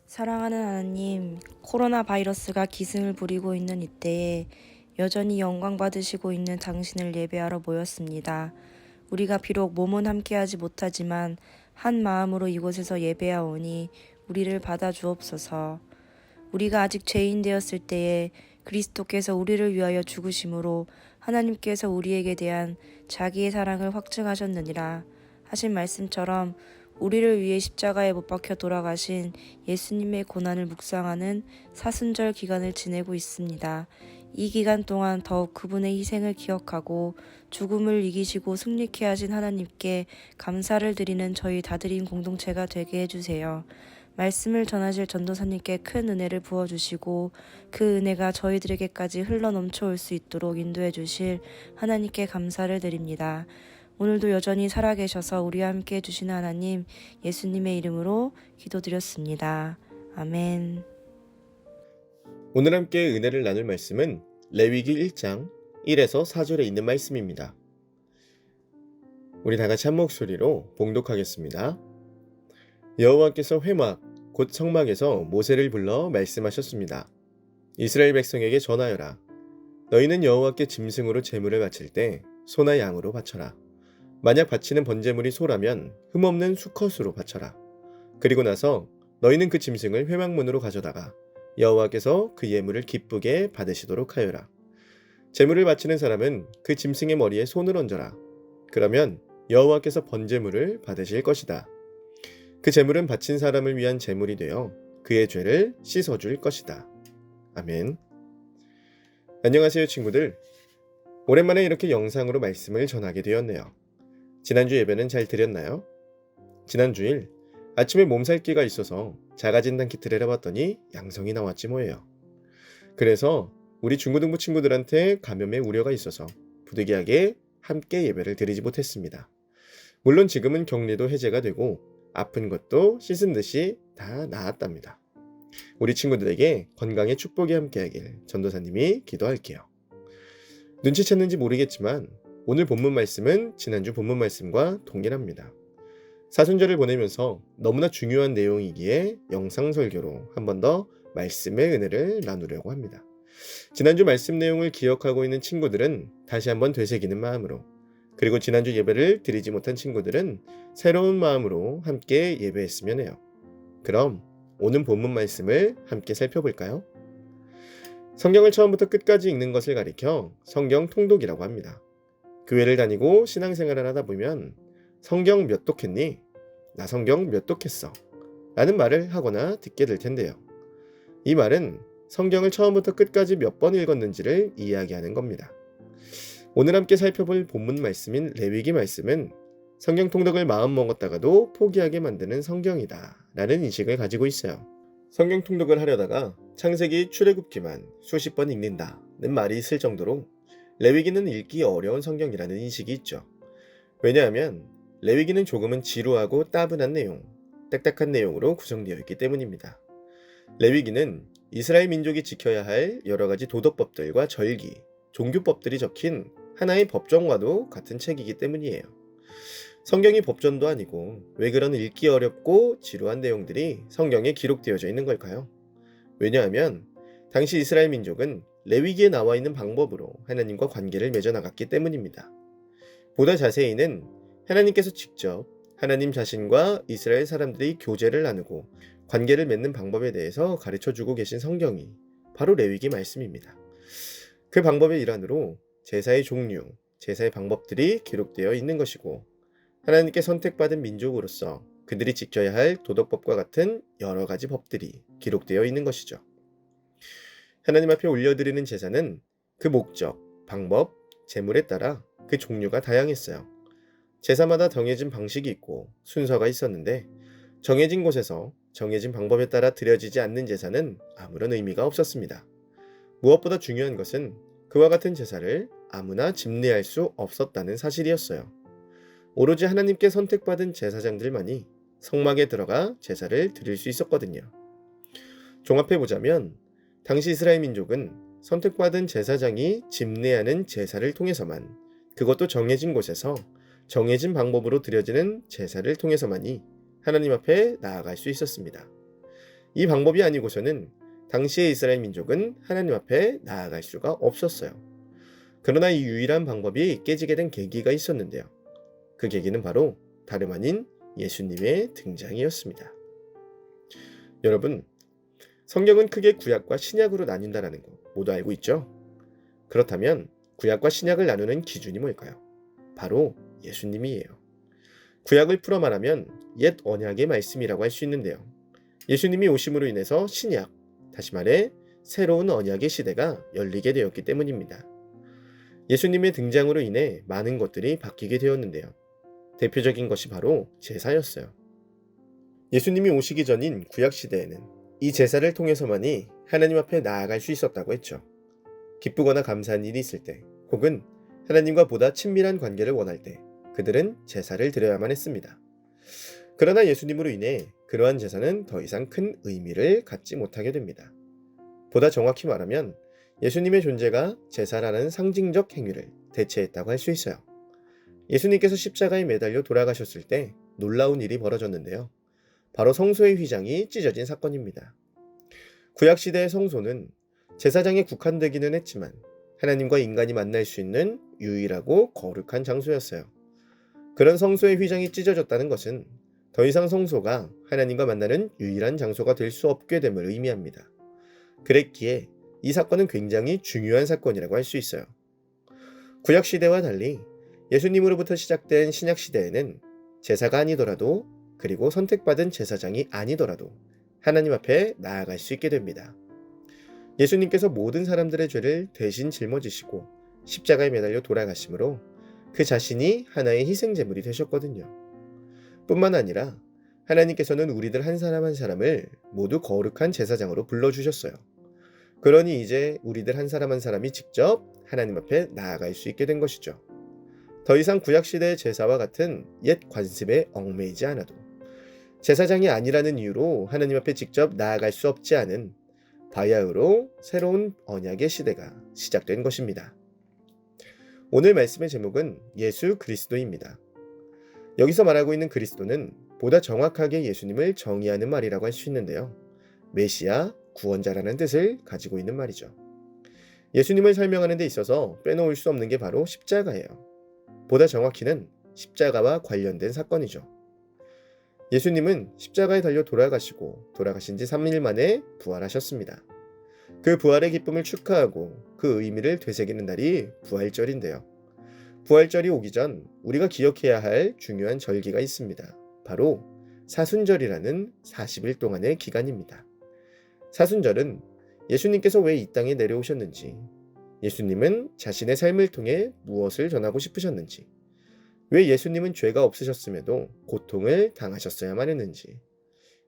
사랑하는 하나님, 코로나 바이러스가 기승을 부리고 있는 이때에 여전히 영광 받으시고 있는 당신을 예배하러 모였습니다. 우리가 비록 몸은 함께하지 못하지만 한 마음으로 이곳에서 예배하오니 우리를 받아주옵소서. 우리가 아직 죄인 되었을 때에 그리스도께서 우리를 위하여 죽으심으로 하나님께서 우리에게 대한 자기의 사랑을 확증하셨느니라 하신 말씀처럼 우리를 위해 십자가에 못 박혀 돌아가신 예수님의 고난을 묵상하는 사순절 기간을 지내고 있습니다. 이 기간 동안 더욱 그분의 희생을 기억하고 죽음을 이기시고 승리케 하신 하나님께 감사를 드리는 저희 다드림 공동체가 되게 해주세요. 말씀을 전하실 전도사님께 큰 은혜를 부어주시고 그 은혜가 저희들에게까지 흘러넘쳐올 수 있도록 인도해 주실 하나님께 감사를 드립니다. 오늘도 여전히 살아계셔서 우리와 함께 해주시는 하나님, 예수님의 이름으로 기도드렸습니다. 아멘. 오늘 함께 은혜를 나눌 말씀은 레위기 1장 1에서 4절에 있는 말씀입니다. 우리 다 같이 한 목소리로 봉독하겠습니다. 여호와께서 회막 곧 성막에서 모세를 불러 말씀하셨습니다. 이스라엘 백성에게 전하여라. 너희는 여호와께 짐승으로 제물을 바칠 때 소나 양으로 바쳐라. 만약 바치는 번제물이 소라면 흠없는 수컷으로 바쳐라. 그리고 나서 너희는 그 짐승을 회막문으로 가져다가 여호와께서 그 예물을 기쁘게 받으시도록 하여라. 제물을 바치는 사람은 그 짐승의 머리에 손을 얹어라. 그러면 여호와께서 번제물을 받으실 것이다. 그 제물은 바친 사람을 위한 제물이 되어 그의 죄를 씻어줄 것이다. 아멘. 안녕하세요 친구들. 오랜만에 이렇게 영상으로 말씀을 전하게 되었네요. 지난주 예배는 잘 드렸나요? 지난 주일 아침에 몸살기가 있어서 자가진단 키트를 해봤더니 양성이 나왔지 뭐예요. 그래서 우리 중고등부 친구들한테 감염의 우려가 있어서 부득이하게 함께 예배를 드리지 못했습니다. 물론 지금은 격리도 해제가 되고 아픈 것도 씻은 듯이 다 나았답니다. 우리 친구들에게 건강의 축복이 함께하길 전도사님이 기도할게요. 눈치챘는지 모르겠지만 오늘 본문 말씀은 지난주 본문 말씀과 동일합니다. 사순절을 보내면서 너무나 중요한 내용이기에 영상 설교로 한 번 더 말씀의 은혜를 나누려고 합니다. 지난주 말씀 내용을 기억하고 있는 친구들은 다시 한번 되새기는 마음으로, 그리고 지난주 예배를 드리지 못한 친구들은 새로운 마음으로 함께 예배했으면 해요. 그럼 오늘 본문 말씀을 함께 살펴볼까요? 성경을 처음부터 끝까지 읽는 것을 가리켜 성경 통독이라고 합니다. 교회를 다니고 신앙생활을 하다 보면 성경 몇 독했니? 나 성경 몇 독했어? 라는 말을 하거나 듣게 될 텐데요. 이 말은 성경을 처음부터 끝까지 몇 번 읽었는지를 이야기하는 겁니다. 오늘 함께 살펴볼 본문 말씀인 레위기 말씀은 성경 통독을 마음먹었다가도 포기하게 만드는 성경이다 라는 인식을 가지고 있어요. 성경 통독을 하려다가 창세기 출애굽기만 수십 번 읽는다는 말이 있을 정도로 레위기는 읽기 어려운 성경이라는 인식이 있죠. 왜냐하면 레위기는 조금은 지루하고 따분한 내용, 딱딱한 내용으로 구성되어 있기 때문입니다. 레위기는 이스라엘 민족이 지켜야 할 여러 가지 도덕법들과 절기, 종교법들이 적힌 하나의 법정과도 같은 책이기 때문이에요. 성경이 법전도 아니고 왜 그런 읽기 어렵고 지루한 내용들이 성경에 기록되어져 있는 걸까요? 왜냐하면 당시 이스라엘 민족은 레위기에 나와 있는 방법으로 하나님과 관계를 맺어나갔기 때문입니다. 보다 자세히는 하나님께서 직접 하나님 자신과 이스라엘 사람들이 교제를 나누고 관계를 맺는 방법에 대해서 가르쳐주고 계신 성경이 바로 레위기 말씀입니다. 그 방법의 일환으로 제사의 종류, 제사의 방법들이 기록되어 있는 것이고 하나님께 선택받은 민족으로서 그들이 지켜야 할 도덕법과 같은 여러 가지 법들이 기록되어 있는 것이죠. 하나님 앞에 올려드리는 제사는 그 목적, 방법, 제물에 따라 그 종류가 다양했어요. 제사마다 정해진 방식이 있고 순서가 있었는데 정해진 곳에서 정해진 방법에 따라 드려지지 않는 제사는 아무런 의미가 없었습니다. 무엇보다 중요한 것은 그와 같은 제사를 아무나 집례할 수 없었다는 사실이었어요. 오로지 하나님께 선택받은 제사장들만이 성막에 들어가 제사를 드릴 수 있었거든요. 종합해보자면 당시 이스라엘 민족은 선택받은 제사장이 집례하는 제사를 통해서만, 그것도 정해진 곳에서 정해진 방법으로 드려지는 제사를 통해서만이 하나님 앞에 나아갈 수 있었습니다. 이 방법이 아니고서는 당시의 이스라엘 민족은 하나님 앞에 나아갈 수가 없었어요. 그러나 이 유일한 방법이 깨지게 된 계기가 있었는데요. 그 계기는 바로 다름 아닌 예수님의 등장이었습니다. 여러분, 성경은 크게 구약과 신약으로 나뉜다는 거 모두 알고 있죠? 그렇다면 구약과 신약을 나누는 기준이 뭘까요? 바로 예수님이에요. 구약을 풀어 말하면 옛 언약의 말씀이라고 할 수 있는데요. 예수님이 오심으로 인해서 신약, 다시 말해 새로운 언약의 시대가 열리게 되었기 때문입니다. 예수님의 등장으로 인해 많은 것들이 바뀌게 되었는데요. 대표적인 것이 바로 제사였어요. 예수님이 오시기 전인 구약 시대에는 이 제사를 통해서만이 하나님 앞에 나아갈 수 있었다고 했죠. 기쁘거나 감사한 일이 있을 때, 혹은 하나님과 보다 친밀한 관계를 원할 때 그들은 제사를 드려야만 했습니다. 그러나 예수님으로 인해 그러한 제사는 더 이상 큰 의미를 갖지 못하게 됩니다. 보다 정확히 말하면 예수님의 존재가 제사라는 상징적 행위를 대체했다고 할 수 있어요. 예수님께서 십자가에 매달려 돌아가셨을 때 놀라운 일이 벌어졌는데요. 바로 성소의 휘장이 찢어진 사건입니다. 구약시대의 성소는 제사장에 국한되기는 했지만 하나님과 인간이 만날 수 있는 유일하고 거룩한 장소였어요. 그런 성소의 휘장이 찢어졌다는 것은 더 이상 성소가 하나님과 만나는 유일한 장소가 될 수 없게 됨을 의미합니다. 그랬기에 이 사건은 굉장히 중요한 사건이라고 할 수 있어요. 구약시대와 달리 예수님으로부터 시작된 신약시대에는 제사가 아니더라도, 그리고 선택받은 제사장이 아니더라도 하나님 앞에 나아갈 수 있게 됩니다. 예수님께서 모든 사람들의 죄를 대신 짊어지시고 십자가에 매달려 돌아가심으로 그 자신이 하나의 희생제물이 되셨거든요. 뿐만 아니라 하나님께서는 우리들 한 사람 한 사람을 모두 거룩한 제사장으로 불러주셨어요. 그러니 이제 우리들 한 사람 한 사람이 직접 하나님 앞에 나아갈 수 있게 된 것이죠. 더 이상 구약시대의 제사와 같은 옛 관습에 얽매이지 않아도, 제사장이 아니라는 이유로 하나님 앞에 직접 나아갈 수 없지 않은 바야흐로 새로운 언약의 시대가 시작된 것입니다. 오늘 말씀의 제목은 예수 그리스도입니다. 여기서 말하고 있는 그리스도는 보다 정확하게 예수님을 정의하는 말이라고 할 수 있는데요. 메시아, 구원자라는 뜻을 가지고 있는 말이죠. 예수님을 설명하는 데 있어서 빼놓을 수 없는 게 바로 십자가예요. 보다 정확히는 십자가와 관련된 사건이죠. 예수님은 십자가에 달려 돌아가신 지 3일 만에 부활하셨습니다. 그 부활의 기쁨을 축하하고 그 의미를 되새기는 날이 부활절인데요. 부활절이 오기 전 우리가 기억해야 할 중요한 절기가 있습니다. 바로 사순절이라는 40일 동안의 기간입니다. 사순절은 예수님께서 왜 이 땅에 내려오셨는지, 예수님은 자신의 삶을 통해 무엇을 전하고 싶으셨는지, 왜 예수님은 죄가 없으셨음에도 고통을 당하셨어야만 했는지,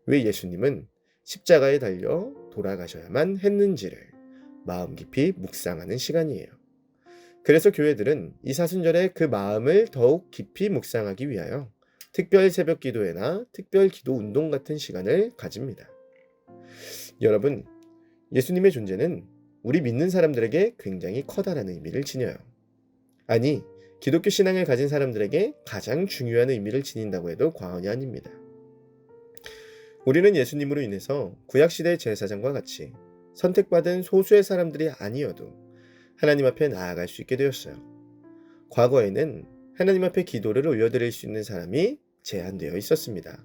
왜 예수님은 십자가에 달려 돌아가셔야만 했는지를 마음 깊이 묵상하는 시간이에요. 그래서 교회들은 이 사순절에 그 마음을 더욱 깊이 묵상하기 위하여 특별 새벽 기도회나 특별 기도 운동 같은 시간을 가집니다. 여러분, 예수님의 존재는 우리 믿는 사람들에게 굉장히 커다란 의미를 지녀요. 아니, 기독교 신앙을 가진 사람들에게 가장 중요한 의미를 지닌다고 해도 과언이 아닙니다. 우리는 예수님으로 인해서 구약시대의 제사장과 같이 선택받은 소수의 사람들이 아니어도 하나님 앞에 나아갈 수 있게 되었어요. 과거에는 하나님 앞에 기도를 올려드릴 수 있는 사람이 제한되어 있었습니다.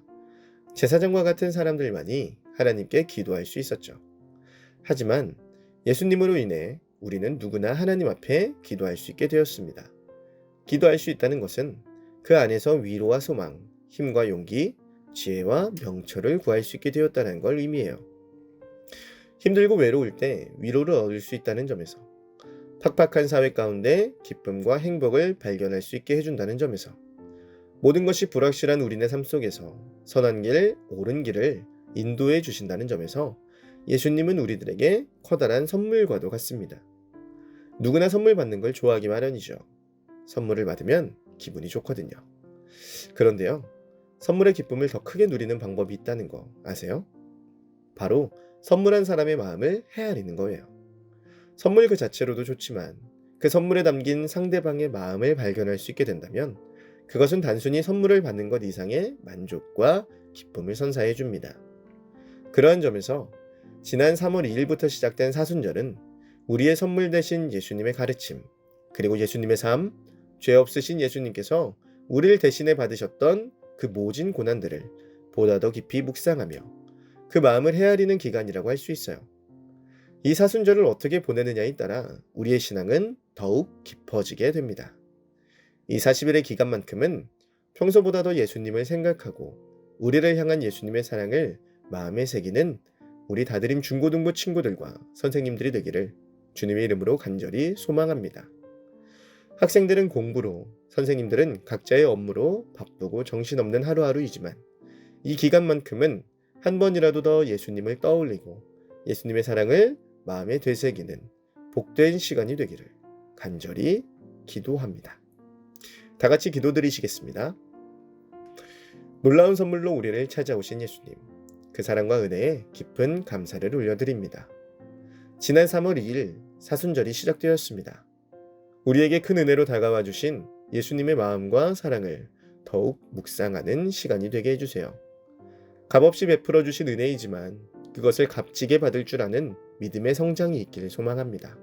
제사장과 같은 사람들만이 하나님께 기도할 수 있었죠. 하지만 예수님으로 인해 우리는 누구나 하나님 앞에 기도할 수 있게 되었습니다. 기도할 수 있다는 것은 그 안에서 위로와 소망, 힘과 용기, 지혜와 명철을 구할 수 있게 되었다는 걸 의미해요. 힘들고 외로울 때 위로를 얻을 수 있다는 점에서, 팍팍한 사회 가운데 기쁨과 행복을 발견할 수 있게 해준다는 점에서, 모든 것이 불확실한 우리네 삶 속에서 선한 길, 옳은 길을 인도해 주신다는 점에서 예수님은 우리들에게 커다란 선물과도 같습니다. 누구나 선물 받는 걸 좋아하기 마련이죠. 선물을 받으면 기분이 좋거든요. 그런데요, 선물의 기쁨을 더 크게 누리는 방법이 있다는 거 아세요? 바로 선물한 사람의 마음을 헤아리는 거예요. 선물 그 자체로도 좋지만 그 선물에 담긴 상대방의 마음을 발견할 수 있게 된다면 그것은 단순히 선물을 받는 것 이상의 만족과 기쁨을 선사해 줍니다. 그러한 점에서 지난 3월 2일부터 시작된 사순절은 우리의 선물 되신 예수님의 가르침, 그리고 예수님의 삶, 죄 없으신 예수님께서 우리를 대신해 받으셨던 그 모진 고난들을 보다 더 깊이 묵상하며 그 마음을 헤아리는 기간이라고 할 수 있어요. 이 사순절을 어떻게 보내느냐에 따라 우리의 신앙은 더욱 깊어지게 됩니다. 이 40일의 기간만큼은 평소보다 더 예수님을 생각하고 우리를 향한 예수님의 사랑을 마음에 새기는 우리 다드림 중고등부 친구들과 선생님들이 되기를 주님의 이름으로 간절히 소망합니다. 학생들은 공부로, 선생님들은 각자의 업무로 바쁘고 정신없는 하루하루이지만 이 기간만큼은 한 번이라도 더 예수님을 떠올리고 예수님의 사랑을 마음에 되새기는 복된 시간이 되기를 간절히 기도합니다. 다 같이 기도드리시겠습니다. 놀라운 선물로 우리를 찾아오신 예수님, 그 사랑과 은혜에 깊은 감사를 올려드립니다. 지난 3월 2일 사순절이 시작되었습니다. 우리에게 큰 은혜로 다가와 주신 예수님의 마음과 사랑을 더욱 묵상하는 시간이 되게 해주세요. 값없이 베풀어 주신 은혜이지만 그것을 값지게 받을 줄 아는 믿음의 성장이 있기를 소망합니다.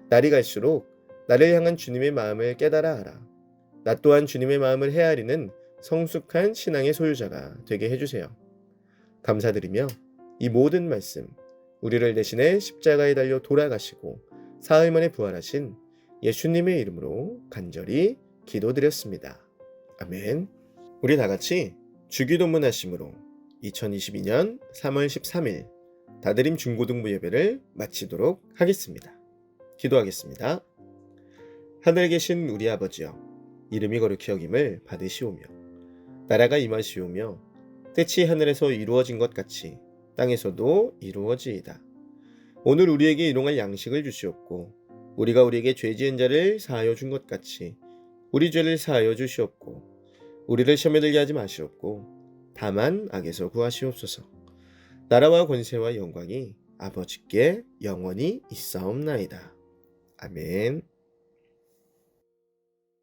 날이 갈수록 나를 향한 주님의 마음을 깨달아 알아 나 또한 주님의 마음을 헤아리는 성숙한 신앙의 소유자가 되게 해주세요. 감사드리며 이 모든 말씀, 우리를 대신해 십자가에 달려 돌아가시고 사흘 만에 부활하신 예수님의 이름으로 간절히 기도드렸습니다. 아멘. 우리 다 같이 주기도문 하심으로 2022년 3월 13일 다드림 중고등부 예배를 마치도록 하겠습니다. 기도하겠습니다. 하늘에 계신 우리 아버지여, 이름이 거룩히 여김을 받으시오며 나라가 임하시오며 뜻이 하늘에서 이루어진 것 같이 땅에서도 이루어지이다. 오늘 우리에게 일용할 양식을 주시옵고 우리가 우리에게 죄 지은 자를 사하여 준 것 같이 우리 죄를 사하여 주시옵고 우리를 시험에 들게 하지 마시옵고 다만 악에서 구하시옵소서. 나라와 권세와 영광이 아버지께 영원히 있사옵나이다. 아멘.